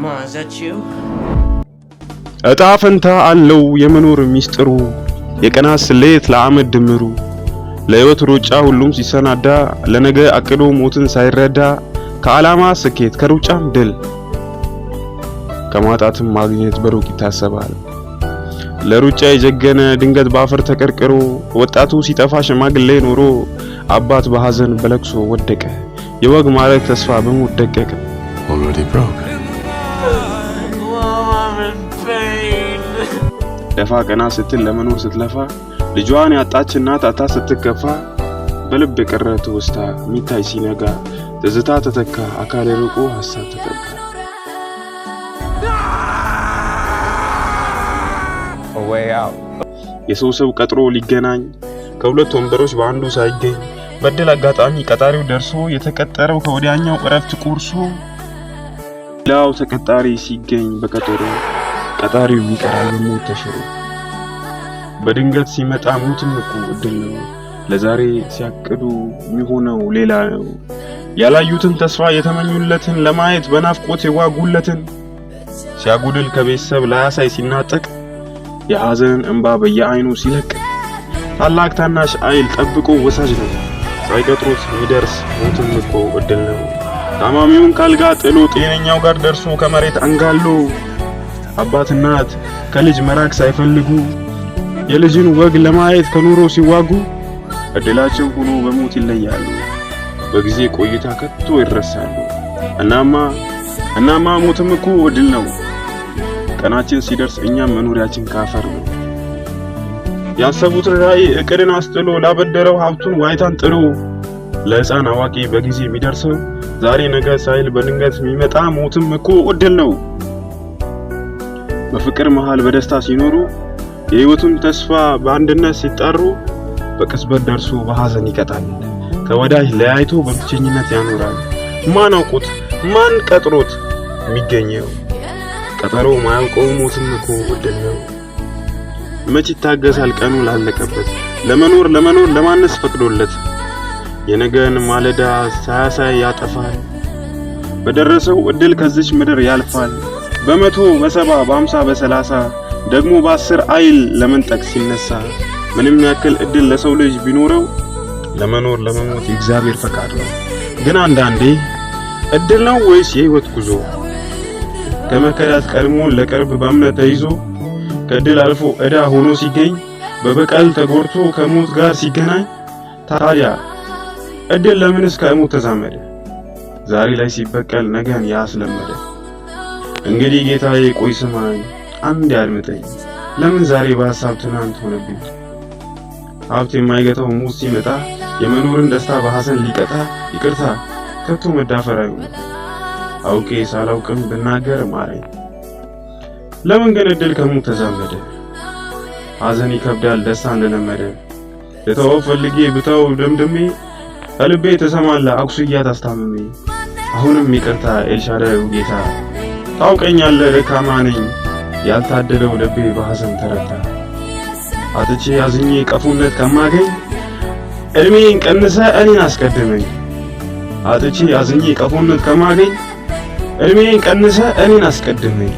ማዛችሁ እጣ ፈንታ አለው የመኖር ሚስጥሩ የቀናት ስሌት ለዓመት ድምሩ ለህይወት ሩጫ ሁሉም ሲሰናዳ ለነገ አቅዶ ሞትን ሳይረዳ ከዓላማ ስኬት ከሩጫም ድል ከማጣትም ማግኘት በሩቅ ይታሰባል። ለሩጫ የጀገነ ድንገት ባፈር ተቀርቅሮ ወጣቱ ሲጠፋ ሽማግሌ ኖሮ አባት በሐዘን በለቅሶ ወደቀ የወግ ማረግ ተስፋ በሞት ደቀቀ። ደፋ ቀና ስትል ለመኖር ስትለፋ ልጇን ያጣች እናት አታ ስትከፋ በልብ የቀረ ትውስታ ሚታይ ሲነጋ ትዝታ ተተካ አካል ርቆ ሐሳብ ተጠጋ። የሰው ሰው ቀጥሮ ሊገናኝ ከሁለት ወንበሮች በአንዱ ሳይገኝ በድል አጋጣሚ ቀጣሪው ደርሶ የተቀጠረው ከወዲያኛው እረፍት ቁርሶ ሌላው ተቀጣሪ ሲገኝ በቀጠሮ ቀጣሪው ይቀራል ሞት ተሽሮ። በድንገት ሲመጣ ሞትም እኮ እድል ነው ለዛሬ ሲያቅዱ የሚሆነው ሌላ ነው። ያላዩትን ተስፋ የተመኙለትን ለማየት በናፍቆት የጓጉለትን ሲያጉድል ከቤተሰብ ላያሳይ ሲናጠቅ የሐዘን እንባ በየአይኑ ሲለቅ ታላቅ ታናሽ አይል ጠብቆ ወሳጅ ነው ሳይቀጥሩት የሚደርስ ሞትም እኮ እድል ነው። ታማሚውን ካልጋ ጥሎ ጤነኛው ጋር ደርሶ ከመሬት አንጋሎ አባት እናት ከልጅ መራቅ ሳይፈልጉ የልጅን ወግ ለማየት ከኑሮ ሲዋጉ እድላቸው ሆኖ በሞት ይለያሉ በጊዜ ቆይታ ከቶ ይረሳሉ። እናማ ሞትም እኮ እድል ነው ቀናችን ሲደርስ እኛም መኖሪያችን ካፈር ነው። ያሰቡት ራዕይ እቅድን አስጥሎ ላበደረው ሀብቱን ዋይታን ጥሎ ለሕፃን አዋቂ በጊዜ የሚደርሰው ዛሬ ነገ ሳይል በድንገት የሚመጣ ሞትም እኮ እድል ነው። በፍቅር መሃል በደስታ ሲኖሩ የህይወቱን ተስፋ በአንድነት ሲጣሩ በቅጽበት ደርሶ በሐዘን ይቀጣል ከወዳጅ ለያይቶ በብቸኝነት ያኖራል። ማን አውቆት ማን ቀጥሮት የሚገኘው ቀጠሮ ማያውቀው ሞትም እኮ እድል ነው። መች ይታገሳል ቀኑ ላለቀበት ለመኖር ለማነስ ፈቅዶለት የነገን ማለዳ ሳያሳይ ያጠፋል በደረሰው እድል ከዚች ምድር ያልፋል። በመቶ በሰባ በአምሳ በሰላሳ ደግሞ በ10 አይል ለመንጠቅ ሲነሳ ምንም ያክል እድል ለሰው ልጅ ቢኖረው ለመኖር ለመሞት የእግዚአብሔር ፈቃድ ነው። ግን አንዳንዴ እድል ነው ወይስ የህይወት ጉዞ ከመከዳት ቀድሞ ለቅርብ በእምነት ተይዞ ከእድል አልፎ ዕዳ ሆኖ ሲገኝ በበቀል ተጎርቶ ከሞት ጋር ሲገናኝ ታዲያ እድል ለምንስ ከሞት ተዛመደ ዛሬ ላይ ሲበቀል ነገን ያስለመደ። እንግዲህ ጌታዬ ቆይ ስማኝ አንድ ያድምጠኝ ለምን ዛሬ በሐሳብ ትናንት ሆነብኝ። ሀብት የማይገታው ሞት ሲመጣ የመኖርን ደስታ በሐዘን ሊቀጣ ይቅርታ ከቶ መዳፈር አይሆንም አውቄ ሳላውቅም ብናገር ማረኝ። ለምን ግን እድል ከሞት ተዛመደ ሐዘን ይከብዳል ደስታ እንደለመደ ለተወው ፈልጌ ብተው ደምድሜ ልቤ ተሰማላ አኩስያት አስታምሜ። አሁንም ይቅርታ ኤልሻዳዩ ጌታ ታውቀኛለህ ደካማ ነኝ ያልታደለው ልቤ በሐዘን ተረታ። አጥቼ ያዝኜ ቀፉነት ከማገኝ እድሜን ቀንሰ እኔን አስቀድመኝ አጥቼ ያዝኜ ቀፉነት ከማገኝ እድሜን ቀንሰ እኔን አስቀድመኝ።